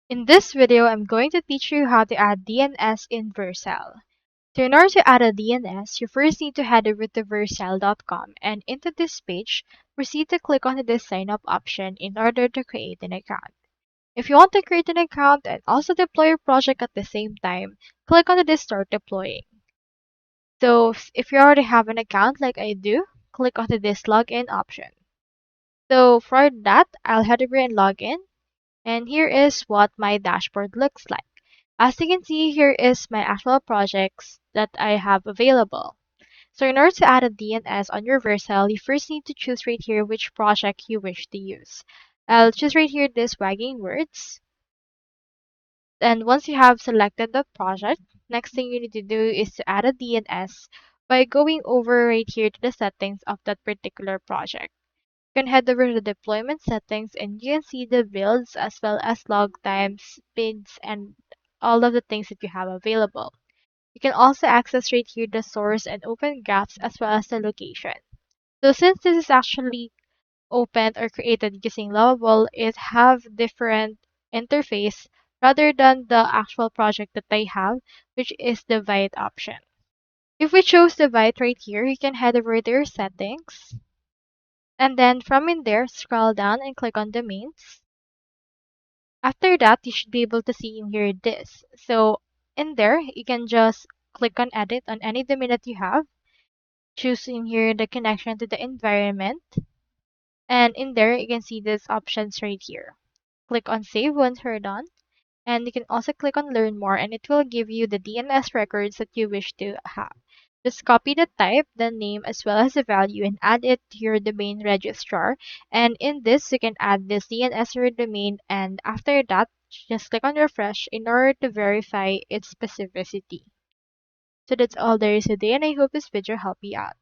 In this video, I'm going to teach you how to add DNS in Vercel. So in order to add a DNS, you first need to head over to vercel.com and into this page, proceed to click on the sign up option in order to create an account. If you want to create an account and also deploy your project at the same time, click on the start deploying. So if you already have an account like I do, click on this login option. So for that, I'll head over and log in. And here is what my dashboard looks like. As you can see, here is my actual projects that I have available. So in order to add a DNS on your Vercel, you first need to choose right here which project you wish to use. I'll choose right here this wagging words. And once you have selected the project, next thing you need to do is to add a DNS by going over right here to the settings of that particular project. You can head over to the deployment settings and you can see the builds as well as log times, speeds, and all of the things that you have available. You can also access right here the source and open graphs as well as the location. So since this is actually opened or created using Lovable, it have different interface rather than the actual project that I have, which is the Vite option. If we chose the Vite right here, you can head over to your settings. And then from in there, scroll down and click on domains. After that, you should be able to see in here this. So in there, you can just click on edit on any domain that you have. Choose in here the connection to the environment. And in there, you can see these options right here. Click on save once you're done. And you can also click on learn more and it will give you the DNS records that you wish to have. Just copy the type, the name, as well as the value and add it to your domain registrar. And in this, you can add this DNS to your domain and after that, just click on refresh in order to verify its specificity. So that's all there is today and I hope this video helped you out.